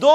2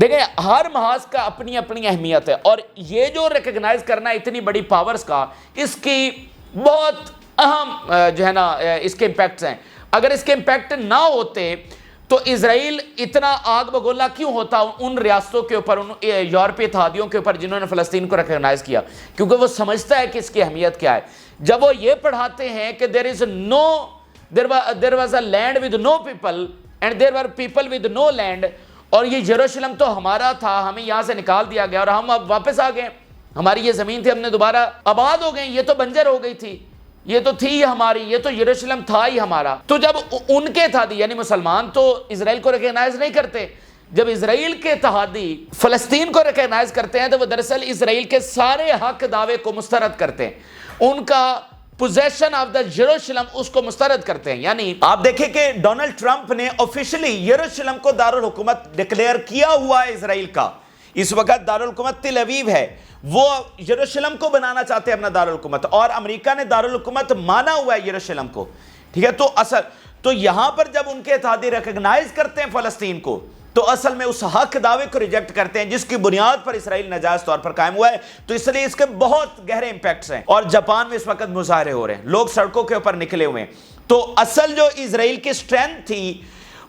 دیکھیں ہر محاذ کا اپنی اپنی اہمیت ہے، اور یہ جو ریکگنائز کرنا ہے اتنی بڑی پاورز کا، اس کی بہت اہم جو ہے نا اس کے امپیکٹس ہیں۔ اگر اس کے امپیکٹ نہ ہوتے تو اسرائیل اتنا آگ بگولا کیوں ہوتا ان ریاستوں کے اوپر، ان یورپی اتحادیوں کے اوپر جنہوں نے فلسطین کو ریکگنائز کیا؟ کیونکہ وہ سمجھتا ہے کہ اس کی اہمیت کیا ہے۔ جب وہ یہ پڑھاتے ہیں کہ there was a land with no people and there were people with no land، اور یہ یروشلم تو ہمارا تھا، ہمیں یہاں سے نکال دیا گیا اور ہم اب واپس آ گئے، ہماری یہ زمین تھی، ہم نے دوبارہ آباد ہو گئے، یہ تو بنجر ہو گئی تھی، یہ تو تھی ہماری، یہ تو یروشلم تھا ہی ہمارا۔ تو جب ان کے اتحادی یعنی مسلمان تو اسرائیل کو ریکگنائز نہیں کرتے، جب اسرائیل کے اتحادی فلسطین کو ریکگنائز کرتے ہیں تو وہ دراصل اسرائیل کے سارے حق دعوے کو مسترد کرتے ہیں، ان کا پوزیشن آف دا یروشلم اس کو مسترد کرتے ہیں۔ یعنی آپ دیکھیں کہ ڈونلڈ ٹرمپ نے آفیشلی یروشلم کو دارالحکومت ڈکلیئر کیا ہوا ہے اسرائیل کا۔ اس وقت دارالحکومت تل ابیب ہے، وہ یروشلم کو بنانا چاہتے ہیں اپنا دارالحکومت، اور امریکہ نے دارالحکومت مانا ہوا ہے یروشلم کو، ٹھیک ہے۔ تو یہاں پر جب ان کے اتحادی ریکگنائز کرتے ہیں فلسطین کو، تو اصل میں اس حق دعوے کو ریجیکٹ کرتے ہیں جس کی بنیاد پر اسرائیل ناجائز طور پر قائم ہوا ہے۔ تو اس لیے اس کے بہت گہرے امپیکٹس ہیں، اور جاپان میں اس وقت مظاہرے ہو رہے ہیں، لوگ سڑکوں کے اوپر نکلے ہوئے ہیں۔ تو اصل جو اسرائیل کی سٹرینتھ تھی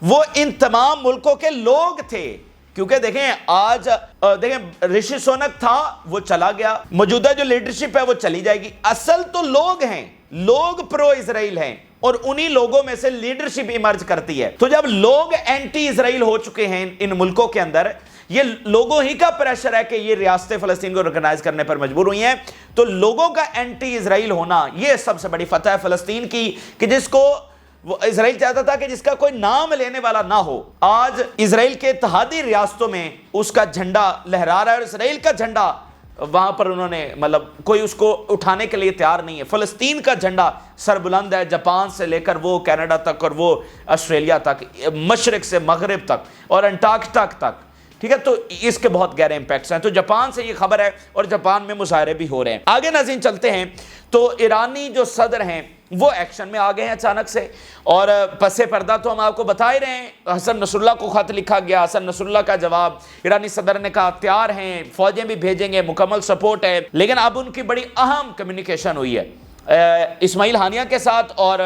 وہ ان تمام ملکوں کے لوگ تھے، کیونکہ دیکھیں آج دیکھیں رشی سونک تھا، وہ چلا گیا، موجودہ جو لیڈرشپ ہے وہ چلی جائے گی، اصل تو لوگ ہیں، لوگ پرو اسرائیل ہیں، اور انہی لوگوں میں سے لیڈرشپ ایمرج کرتی ہے۔ تو جب لوگ اینٹی اسرائیل ہو چکے ہیں ان ملکوں کے اندر، یہ لوگوں ہی کا پریشر ہے کہ یہ ریاستیں فلسطین کو ریکگنائز کرنے پر مجبور ہوئی ہیں، تو لوگوں کا اینٹی اسرائیل ہونا یہ سب سے بڑی فتح ہے فلسطین کی، کہ جس کو وہ اسرائیل چاہتا تھا کہ جس کا کوئی نام لینے والا نہ ہو۔ آج اسرائیل کے اتحادی ریاستوں میں اس کا جھنڈا لہرا رہا ہے، اور اسرائیل کا جھنڈا وہاں پر انہوں نے کوئی اس کو اٹھانے کے لیے تیار نہیں ہے۔ فلسطین کا جھنڈا سربلند ہے، جاپان سے لے کر وہ کینیڈا تک اور وہ آسٹریلیا تک، مشرق سے مغرب تک اور انٹارکٹیکا تک، ٹھیک ہے۔ تو اس کے بہت گہرے امپیکٹس ہیں۔ تو جاپان سے یہ خبر ہے، اور جاپان میں مظاہرے بھی ہو رہے ہیں۔ آگے ناظرین چلتے ہیں، تو ایرانی جو صدر ہیں وہ ایکشن میں آ گئے ہیں اچانک سے، اور پس پردہ تو ہم آپ کو بتا ہی رہے ہیں، حسن نصر اللہ کو خط لکھا گیا، حسن نصر اللہ کا جواب، ایرانی صدر نے کہا تیار ہیں، فوجیں بھی بھیجیں گے، مکمل سپورٹ ہے۔ لیکن اب ان کی بڑی اہم کمیونیکیشن ہوئی ہے اسماعیل ہانیہ کے ساتھ اور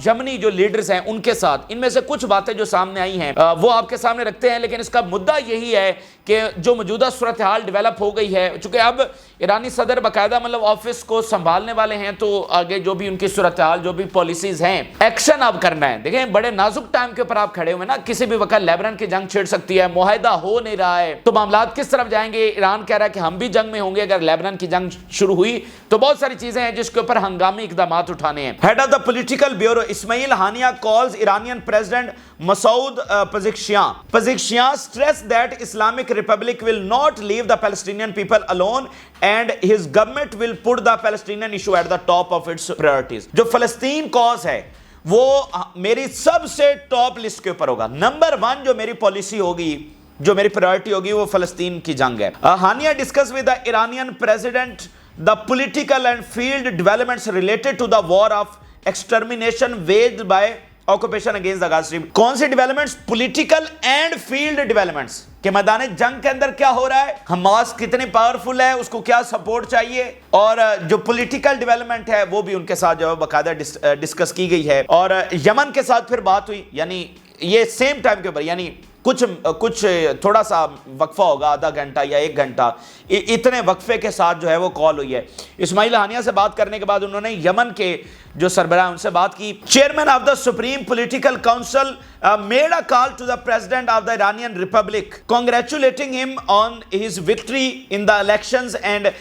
یمنی جو لیڈرز ہیں ان کے ساتھ۔ ان میں سے کچھ باتیں جو سامنے آئی ہیں وہ آپ کے سامنے رکھتے ہیں، لیکن اس کا مدعا یہی ہے کہ جو موجودہ صورتحال ڈیولپ ہو گئی ہے، چونکہ اب ایرانی صدر باقاعدہ آفس کو سنبھالنے والے ہیں، تو آگے جو بھی ان کی صورتحال، جو بھی پالیسیز ہیں، ایکشن اب کرنا ہے۔ دیکھیں بڑے نازک ٹائم کے اوپر آپ کھڑے ہوئے نا، کسی بھی وقت لیبنان کی جنگ چھڑ سکتی ہے، معاہدہ ہو نہیں رہا ہے، تو معاملات کس طرف جائیں گے؟ ایران کہہ رہا ہے کہ ہم بھی جنگ میں ہوں گے، اگر لیبنان کی جنگ شروع ہوئی تو بہت ساری چیزیں ہیں جس کے اوپر ہنگامی اقدامات اٹھانے ہیں۔ Head of the political bureau Ismail Haniyeh calls Iranian President Masoud Pezeshkian stressed that Islamic Republic will not leave the Palestinian people alone and his government will put the Palestinian issue at the top of its priorities۔ جو فلسطین cause ہے وہ میری سب سے top list کے اوپر ہوگا، number 1 جو میری پالیسی ہوگی، جو میری پرائورٹی ہوگی، وہ فلسطین کی جنگ ہے۔ Hania discuss with the Iranian president the political and field developments related to the war of extermination waged by occupation against the Gaza Strip۔ کون سی developments? Political and field developments, کہ میدان جنگ کے اندر کیا ہو رہا ہے، حماس کتنی پاورفل ہے، اس کو کیا سپورٹ چاہیے، اور جو پولیٹیکل ڈیولپمنٹ ہے وہ بھی ان کے ساتھ جو ہے باقاعدہ ڈسکس کی گئی ہے۔ اور یمن کے ساتھ پھر بات ہوئی، یعنی یہ سیم ٹائم کے اوپر، یعنی کچھ تھوڑا سا وقفہ ہوگا، آدھا گھنٹہ یا 1 گھنٹہ، اتنے وقفے کے ساتھ جو ہے وہ کال ہوئی ہے۔ اسماعیل ہانیہ سے بات کرنے کے بعد انہوں نے یمن کے جو سربراہ ان سے بات کی۔ Chairman of the supreme political council made a call to the president of the Iranian Republic congratulating him on his victory in the elections and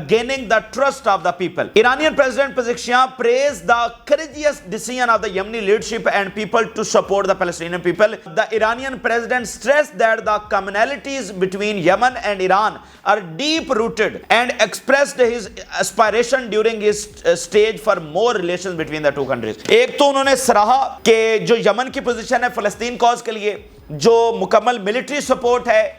gaining the trust of the people۔ Iranian President Pezeshkian praised the courageous decision of the Yemeni leadership and people to support the Palestinian people۔ The Iranian president stressed that the commonalities between Yemen and Iran are deep rooted and expressed his aspiration during his stage for more relations between the two countries۔ ایک تو انہوں نے سراہا کہ جو یمن کی position ہے فلسطین کاز کے لیے، جو مکمل ملٹری سپورٹ ہے،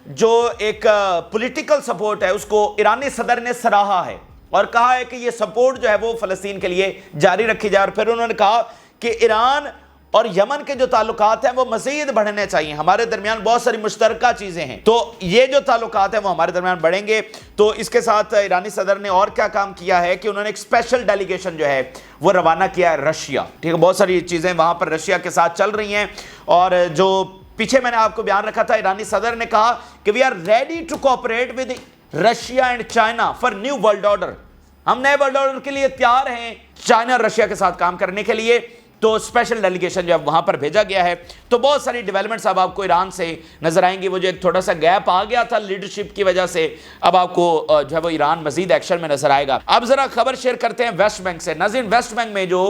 جو ایک پولیٹیکل سپورٹ ہے، اس کو ایرانی صدر نے سراہا ہے اور کہا ہے کہ یہ سپورٹ جو ہے وہ فلسطین کے لیے جاری رکھی جائے۔ اور پھر انہوں نے کہا کہ ایران اور یمن کے جو تعلقات ہیں وہ مزید بڑھنے چاہیے. ہمارے درمیان بہت ساری مشترکہ چیزیں ہیں, تو یہ جو تعلقات ہیں وہ ہمارے درمیان بڑھیں گے. تو اس کے ساتھ ایرانی صدر نے اور کیا کام کیا ہے کہ انہوں نے ایک اسپیشل ڈیلیگیشن جو ہے وہ روانہ کیا ہے رشیا. ٹھیک ہے, بہت ساری چیزیں وہاں پر رشیا کے ساتھ چل رہی ہیں. اور جو پیچھے میں نے آپ کو بیان رکھا تھا, ایرانی صدر نے کہا کہ we are ready to cooperate with Russia and China for new world order. ہم نئے ورلڈ آرڈر کے لیے تیار ہیں چائنا اور رشیا کے ساتھ کام کرنے کے لیے. تو اسپیشل ڈیلیگیشن جو ہے وہاں پر بھیجا گیا ہے. تو بہت ساری ڈیولپمنٹس اب آپ کو ایران سے نظر آئیں گی. وہ جو ایک تھوڑا سا گیپ آ گیا تھا لیڈرشپ کی وجہ سے, اب آپ کو جو ہے وہ ایران مزید ایکشن میں نظر آئے گا. اب ذرا خبر شیئر کرتے ہیں ویسٹ بینک سے. ناظرین, ویسٹ بینک میں جو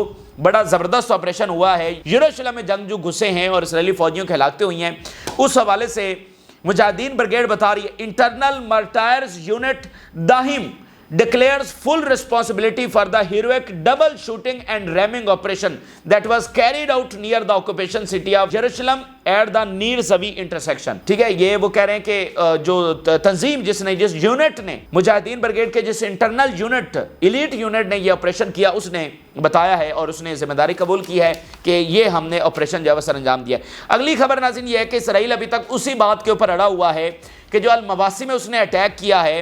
بڑا زبردست آپریشن ہوا ہے, یروشلم میں جنگجو گھسے ہیں اور اسرائیلی فوجیوں کی ہلاکتیں ہوئی ہیں, اس حوالے سے مجاہدین بریگیڈ بتا رہی ہے انٹرنل مرٹائرز یونٹ داہم declares full responsibility for the heroic double shooting and ramming operation that was carried out near the occupation city of Jerusalem at the Nir Zawi intersection. ٹھیک ہے, یہ وہ کہہ رہے ہیں کہ جو تنظیم جس یونٹ نے مجاہدین بریگیڈ کے جس انٹرنل یونٹ ایلیٹ یونٹ نے یہ آپریشن کیا, اس نے بتایا ہے اور اس نے ذمہ داری قبول کی ہے کہ یہ ہم نے آپریشن جو ہے سر انجام دیا. اگلی خبر ناظرین یہ ہے کہ اسرائیل ابھی تک اسی بات کے اوپر اڑا ہوا ہے کہ جو المواسی میں اس نے اٹیک کیا ہے.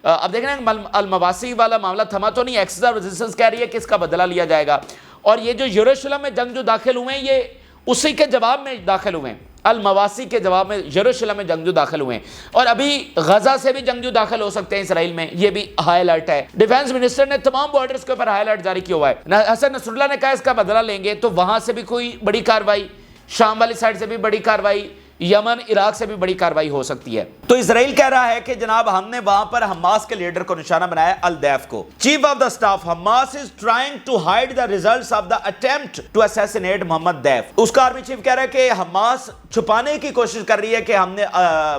اب دیکھ رہے ہیں المواسی والا معاملہ تھما تو نہیں, ایکسس اور ریزسٹنس کہہ رہی ہے کہ اس کا بدلہ لیا جائے گا. اور یہ جو یروشلم میں جنگ جو داخل ہوئے ہیں یہ اسی کے جواب میں داخل ہوئے ہیں, المواسی کے جواب میں یروشلم میں جنگجو داخل ہوئے ہیں. اور ابھی غزہ سے بھی جنگجو داخل ہو سکتے ہیں اسرائیل میں, یہ بھی ہائی الرٹ ہے. ڈیفنس منسٹر نے تمام بارڈرز کے اوپر ہائی الرٹ جاری کیا ہوا ہے. حسن نصر اللہ نے کہا اس کا بدلہ لیں گے, تو وہاں سے بھی کوئی بڑی کاروائی, شام والی سائڈ سے بھی بڑی کاروائی, یمن عراق سے بھی بڑی کاروائی ہو سکتی ہے. تو اسرائیل کہہ رہا ہے کہ جناب ہم نے وہاں پر حماس کے لیڈر کو نشانہ بنایا, الدیف کو. Chief of the staff Hamas is trying to hide the results of the attempt to assassinate Mohammed Deif. اس کا آرمی چیف کہہ رہا ہے کہ حماس چھپانے کی کوشش کر رہی ہے کہ ہم نے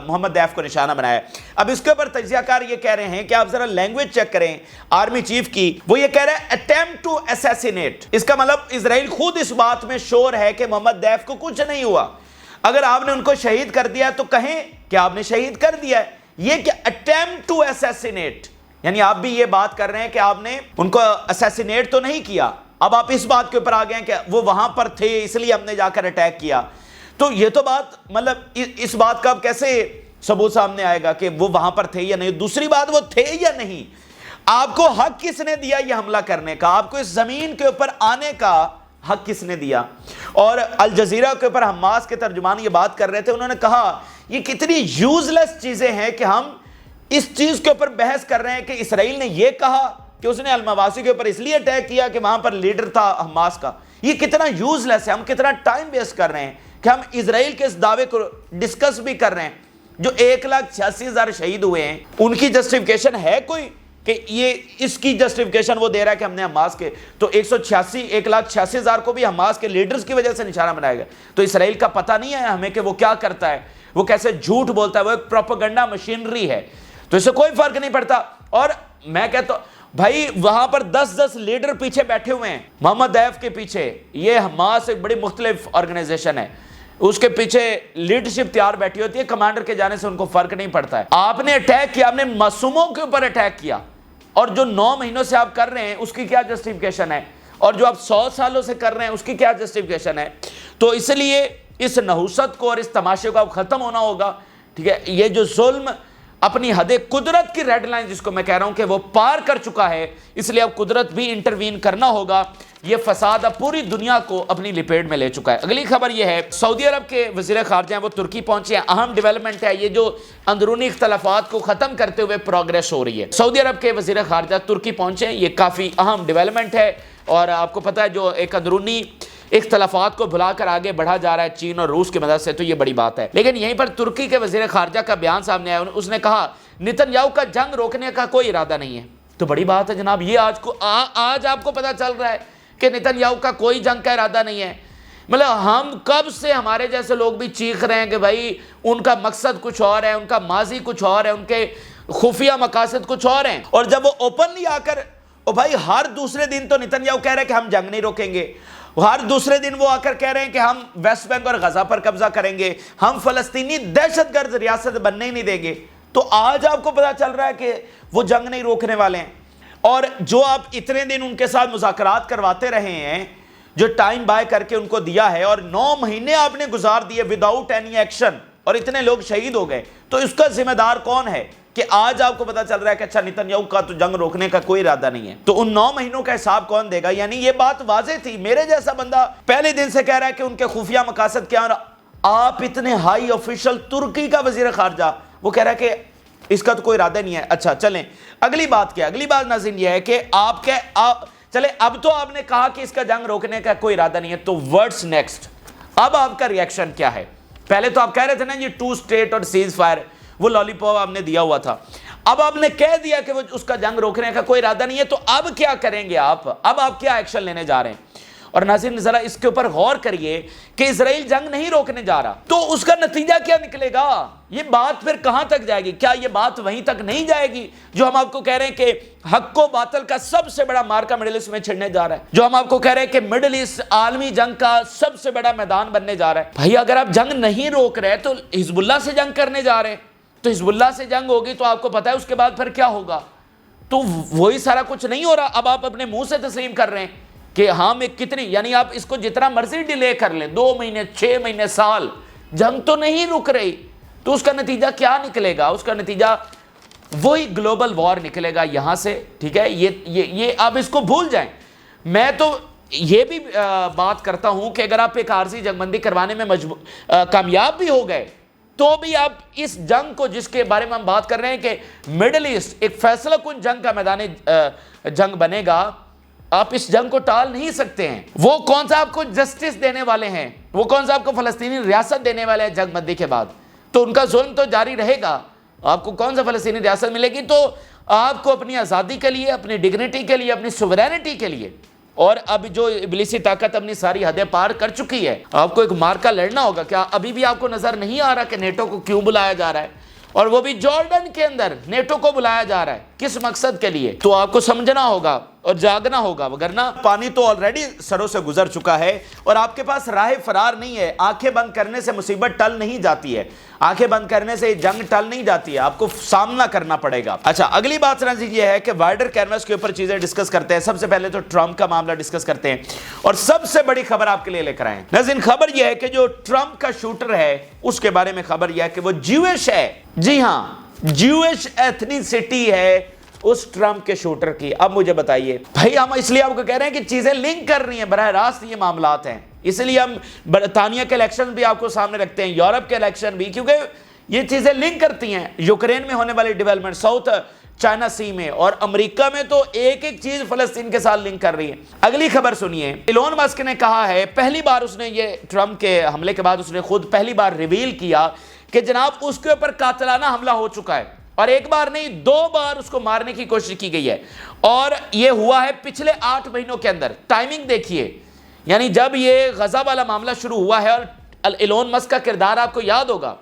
محمد دیف کو نشانہ بنایا. اب اس کے اوپر تجزیہ کار یہ کہہ رہے ہیں کہ آپ ذرا لینگویج چیک کریں آرمی چیف کی. وہ یہ کہہ رہے ہیں اٹیمپٹ ٹو اسیسینیٹ, اس کا مطلب اسرائیل خود اس بات میں شور ہے کہ محمد دیف کو کچھ نہیں ہوا. اگر آپ نے ان کو شہید کر دیا تو کہیں کہ آپ نے شہید کر دیا ہے. یہ کہ attempt to assassinate, یعنی آپ بھی یہ بات کر رہے ہیں کہ آپ نے ان کو assassinate تو نہیں کیا, اب آپ اس بات کے اوپر آ گئے ہیں کہ وہ وہاں پر تھے اس لیے ہم نے جا کر اٹیک کیا. تو یہ تو بات مطلب اس بات کا اب کیسے ثبوت سامنے آئے گا کہ وہ وہاں پر تھے یا نہیں. دوسری بات, وہ تھے یا نہیں, آپ کو حق کس نے دیا یہ حملہ کرنے کا, آپ کو اس زمین کے اوپر آنے کا حق کس نے دیا. اور الجزیرہ کے اوپر حماس کے ترجمان یہ بات کر رہے تھے, انہوں نے کہا یہ کتنی یوزلیس چیزیں ہیں کہ ہم اس چیز کے اوپر بحث کر رہے ہیں کہ اسرائیل نے یہ کہا کہ اس نے المواسی کے اوپر اس لیے اٹیک کیا کہ وہاں پر لیڈر تھا حماس کا. یہ کتنا یوزلیس ہے, ہم کتنا ٹائم ویسٹ کر رہے ہیں کہ ہم اسرائیل کے اس دعوے کو ڈسکس بھی کر رہے ہیں. جو 1,86,000 شہید ہوئے ہیں ان کی جسٹیفیکیشن ہے کوئی کہ یہ اس کی جسٹیفیکیشن وہ دے رہا ہے کہ ہم نے حماس کے, تو 1,86,000 کو بھی حماس کے لیڈرز کی وجہ سے نشانہ بنایا گیا. تو اسرائیل کا پتہ نہیں ہے ہمیں کہ وہ کیا کرتا ہے, وہ کیسے جھوٹ بولتا ہے, وہ ایک پروپیگنڈا مشینری ہے, تو اس سے کوئی فرق نہیں پڑتا. اور میں کہتا ہوں بھائی وہاں پر 10 لیڈر پیچھے بیٹھے ہوئے ہیں محمد دیف کے پیچھے. یہ حماس ایک بڑی مختلف آرگنائزیشن ہے, اس کے پیچھے لیڈرشپ تیار بیٹھی ہوتی ہے, کمانڈر کے جانے سے ان کو فرق نہیں پڑتا ہے. آپ نے اٹیک کیا, آپ نے معصوموں کے اوپر اٹیک کیا, اور جو 9 مہینوں سے آپ کر رہے ہیں اس کی کیا جسٹیفیکیشن ہے, اور جو آپ 100 سالوں سے کر رہے ہیں اس کی کیا جسٹیفیکیشن ہے. تو اس لیے اس نحوست کو اور اس تماشے کو اب ختم ہونا ہوگا. ٹھیک ہے, یہ جو ظلم اپنی حد قدرت کی ریڈ لائن جس کو میں کہہ رہا ہوں کہ وہ پار کر چکا ہے, اس لیے اب قدرت بھی انٹروین کرنا ہوگا. یہ فساد اب پوری دنیا کو اپنی لپیٹ میں لے چکا ہے. اگلی خبر یہ ہے, سعودی عرب کے وزیر خارجہ ہیں وہ ترکی پہنچے ہیں. اہم ڈیولپمنٹ ہے یہ جو اندرونی اختلافات کو ختم کرتے ہوئے پروگریس ہو رہی ہے. سعودی عرب کے وزیر خارجہ ترکی پہنچے ہیں, یہ کافی اہم ڈیولپمنٹ ہے. اور آپ کو پتہ ہے جو ایک اندرونی اختلافات کو بھلا کر آگے بڑھا جا رہا ہے چین اور روس کی مدد سے, تو یہ بڑی بات ہے. لیکن یہیں پر ترکی کے وزیر خارجہ کا بیان سامنے آیا, اس نے کہا نتن یاہو کا جنگ روکنے کا کوئی ارادہ نہیں ہے. تو بڑی بات ہے جناب, یہ آج آپ کو پتہ چل رہا ہے کہ نتن یاہو کا کوئی جنگ کا ارادہ نہیں ہے. مطلب ہم کب سے ہمارے جیسے لوگ بھی چیخ رہے ہیں کہ بھائی ان کا مقصد کچھ اور ہے, ان کا ماضی کچھ اور ہے, ان کے خفیہ مقاصد کچھ اور ہیں. اور جب وہ اوپنلی آ کر بھائی ہر دوسرے دن تو نتن یاہو کہہ رہے ہیں کہ ہم جنگ نہیں روکیں گے, ہر دوسرے دن وہ آ کر کہہ رہے ہیں کہ ہم ویسٹ بینک اور غزہ پر قبضہ کریں گے, ہم فلسطینی دہشت گرد ریاست بننے ہی نہیں دیں گے. تو آج آپ کو پتہ چل رہا ہے کہ وہ جنگ نہیں روکنے والے ہیں. اور جو آپ اتنے دن ان کے ساتھ مذاکرات کرواتے رہے ہیں, جو ٹائم بائی کر کے ان کو دیا ہے، اور 9 مہینے آپ نے گزار دیے وداؤٹ اینی ایکشن، اور اتنے لوگ شہید ہو گئے، تو اس کا ذمہ دار کون ہے کہ آج آپ کو پتا چل رہا ہے کہ اچھا نیتن یاہو کا تو جنگ روکنے کا کوئی ارادہ نہیں ہے، تو ان 9 مہینوں کا حساب کون دے گا؟ یعنی یہ بات واضح تھی، میرے جیسا بندہ پہلے دن سے کہہ رہا ہے کہ ان کے خفیہ مقاصد کیا، اور آپ اتنے ہائی آفیشل ترکی کا وزیر خارجہ وہ کہہ رہا ہے کہ اس کا تو کوئی ارادہ نہیں ہے۔ اچھا چلیں اگلی بات کیا، اگلی بات ناظرین یہ ہے کہ چلے اب تو آپ نے کہا کہ اس کا جنگ روکنے کا کوئی ارادہ نہیں ہے، تو ورڈز نیکسٹ، اب آپ کا ریئیکشن کیا ہے؟ پہلے تو آپ کہہ رہے تھے نا یہ 2 اسٹیٹ اور سیز فائر، وہ لالی پاپ آپ نے دیا ہوا تھا، اب آپ نے کہہ دیا کہ وہ اس کا جنگ روکنے کا کوئی ارادہ نہیں ہے، تو اب کیا کریں گے آپ؟ اب آپ کیا ایکشن لینے جا رہے ہیں؟ اور ناظرین ذرا اس کے اوپر غور کریے کہ اسرائیل جنگ نہیں روکنے جا رہا، تو اس کا نتیجہ کیا نکلے گا؟ یہ بات پھر کہاں تک جائے گی؟ کیا یہ بات وہیں تک نہیں جائے گی جو ہم آپ کو کہہ رہے ہیں کہ حق و باطل کا سب سے بڑا مارکا مڈل ایسٹ میں چھڑنے جا رہا ہے، جو ہم آپ کو کہہ رہے ہیں کہ مڈل ایسٹ عالمی جنگ کا سب سے بڑا میدان بننے جا رہا ہے؟ بھائی اگر آپ جنگ نہیں روک رہے تو حزب اللہ سے جنگ کرنے جا رہے ہیں، تو حزب اللہ سے جنگ ہوگی تو آپ کو پتا ہے اس کے بعد پھر کیا ہوگا، تو وہی سارا کچھ نہیں ہو رہا، اب آپ اپنے منہ سے تسلیم کر رہے ہیں کہ ہاں میں کتنی، یعنی آپ اس کو جتنا مرضی ڈیلے کر لیں، 2 مہینے 6 مہینے سال، جنگ تو نہیں رک رہی، تو اس کا نتیجہ کیا نکلے گا؟ اس کا نتیجہ وہی گلوبل وار نکلے گا یہاں سے، ٹھیک ہے؟ یہ آپ اس کو بھول جائیں۔ میں تو یہ بھی بات کرتا ہوں کہ اگر آپ ایک عارضی جنگ بندی کروانے میں کامیاب بھی ہو گئے تو بھی آپ اس جنگ کو، جس کے بارے میں ہم بات کر رہے ہیں کہ مڈل ایسٹ ایک فیصلہ کن جنگ کا میدان جنگ بنے گا، آپ اس جنگ کو ٹال نہیں سکتے ہیں۔ وہ کون سا آپ کو جسٹس دینے والے ہیں، وہ کون سا آپ کو فلسطینی ریاست دینے والے ہیں جنگ بندی کے بعد؟ تو ان کا ظلم تو جاری رہے گا، آپ کو کون سا فلسطینی ریاست ملے گی؟ تو آپ کو اپنی آزادی کے لیے، اپنی ڈگنیٹی کے لیے، اپنی سوورینٹی کے لیے، اور اب جو ابلیسی طاقت اپنی ساری حدیں پار کر چکی ہے، آپ کو ایک مارکا لڑنا ہوگا۔ کیا ابھی بھی آپ کو نظر نہیں آ رہا کہ نیٹو کو کیوں بلایا جا رہا ہے، اور وہ بھی جارڈن کے اندر نیٹو کو بلایا جا رہا ہے کس مقصد کے لیے؟ تو آپ کو سمجھنا ہوگا اور جاگنا ہوگا، وگرنہ پانی تو آلریڈی سروں سے گزر چکا ہے اور آپ کے پاس راہ فرار نہیں ہے۔ آنکھیں بند کرنے سے مصیبت ٹل نہیں جاتی ہے، آنکھیں بند کرنے سے جنگ ٹل نہیں جاتی ہے، آپ کو سامنا کرنا پڑے گا۔ اچھا اگلی بات ناظرین یہ ہے کہ وائڈر کینوس کے اوپر چیزیں ڈسکس کرتے ہیں۔ سب سے پہلے تو ٹرمپ کا معاملہ ڈسکس کرتے ہیں، اور سب سے بڑی خبر آپ کے لیے لے کر آئے ہیں ناظرین۔ خبر یہ ہے کہ جو ٹرمپ کا شوٹر ہے اس کے بارے میں خبر یہ ہے کہ وہ جیوش ہے، جی ہاں جیوش ایتھنیسٹی ہے اس ٹرمپ کے شوٹر کی۔ اب مجھے بتائیے بھائی، ہم اس لیے آپ کو کہہ رہے ہیں کہ چیزیں لنک کر رہی ہیں، براہ راست یہ معاملات ہیں، اس لیے ہم برطانیہ کے الیکشن بھی آپ کو سامنے رکھتے ہیں، یورپ کے الیکشن بھی، کیونکہ یہ چیزیں لنک کرتی ہیں۔ یوکرین میں ہونے والی ڈیولپمنٹ، ساؤتھ چائنا سی میں، اور امریکہ میں تو ایک ایک چیز فلسطین کے ساتھ لنک کر رہی ہے۔ اگلی خبر سنیے، ایلون مسک نے کہا ہے، پہلی بار اس نے یہ ٹرمپ کے حملے کے بعد اس نے خود پہلی بار ریویل کیا کہ جناب اس کے اوپر قاتلانہ حملہ ہو چکا ہے، اور ایک بار نہیں 2 بار اس کو مارنے کی کوشش کی گئی ہے، اور یہ ہوا ہے پچھلے 8 مہینوں کے اندر۔ ٹائمنگ دیکھیے، یعنی جب یہ غزہ والا معاملہ شروع ہوا ہے، اور ایلون مسک کا کردار آپ کو یاد ہوگا،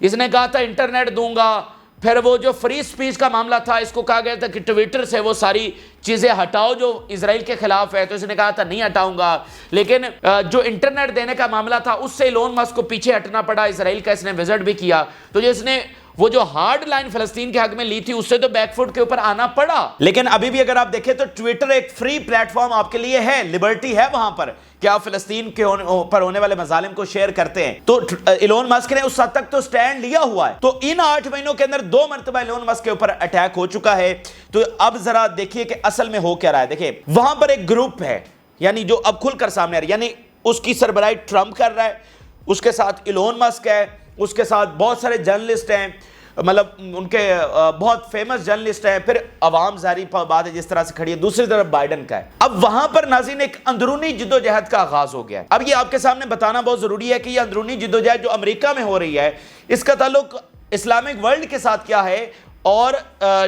اس نے کہا تھا انٹرنیٹ دوں گا، پھر وہ جو فری سپیچ کا معاملہ تھا، اس کو کہا گیا تھا کہ ٹویٹر سے وہ ساری چیزیں ہٹاؤ جو اسرائیل کے خلاف ہے، تو اس نے کہا تھا نہیں ہٹاؤں گا، لیکن جو انٹرنیٹ دینے کا معاملہ تھا اس سے ایلون مسک کو پیچھے ہٹنا پڑا، اسرائیل کا اس نے وزٹ بھی کیا، تو جس نے وہ جو ہارڈ لائن فلسطین کے حق میں لی تھی اس سے تو بیک فوٹ کے اوپر آنا پڑا۔ لیکن ابھی بھی اگر آپ دیکھیں تو ٹویٹر ایک فری پلیٹ فارم آپ کے لیے ہے، لبرٹی ہے وہاں پر کہ آپ فلسطین کے پر ہونے والے مظالم کو شیئر کرتے ہیں۔ تو ایلون مسک نے اس حد تک تو سٹینڈ لیا ہوا ہے، تو ان 8 مہینوں کے اندر 2 مرتبہ ایلون مسک کے اوپر اٹیک ہو چکا ہے۔ تو اب ذرا دیکھیے کہ اصل میں ہو کیا رہا ہے۔ دیکھیں وہاں پر ایک گروپ ہے، یعنی جو اب کھل کر سامنے آ رہا ہے، یعنی اس کی سربراہی ٹرمپ کر رہا ہے، اس کے ساتھ ایلون مسک ہے، اس کے ساتھ بہت سارے جرنلسٹ ہیں، مطلب ان کے بہت فیمس جرنلسٹ ہیں، پھر عوام ظاہری بات ہے جس طرح سے کھڑی ہے، دوسری طرف بائیڈن کا ہے۔ اب وہاں پر ناظرین ایک اندرونی جدوجہد کا آغاز ہو گیا ہے۔ اب یہ آپ کے سامنے بتانا بہت ضروری ہے کہ یہ اندرونی جدوجہد جو امریکہ میں ہو رہی ہے، اس کا تعلق اسلامک ورلڈ کے ساتھ کیا ہے، اور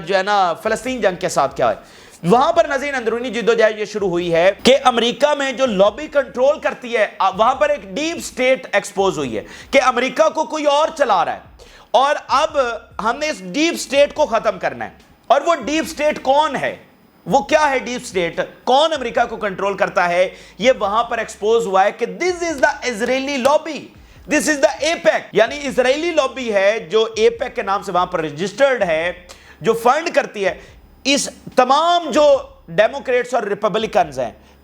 جو ہے نا فلسطین جنگ کے ساتھ کیا ہے۔ وہاں پر ناظرین اندرونی جدوجہد یہ شروع ہوئی ہے کہ امریکہ میں جو لابی کنٹرول کرتی ہے، وہاں پر ایک ڈیپ سٹیٹ ایکسپوز ہوئی ہے کہ امریکہ کو کوئی اور چلا رہا ہے، اور اب ہم نے اس ڈیپ سٹیٹ کو ختم کرنا ہے۔ اور وہ ڈیپ سٹیٹ کون ہے، وہ کیا ہے ڈیپ سٹیٹ، کون امریکہ کو کنٹرول کرتا ہے، یہ وہاں پر ایکسپوز ہوا ہے کہ دس از دا اسرائیلی لابی، دس از دا ایپیک، یعنی اسرائیلی لابی ہے جو ایپیک کے نام سے وہاں پر رجسٹرڈ ہے، جو فنڈ کرتی ہے اس تمام جو ڈیموکریٹس اور ریپبلکنز ہیں،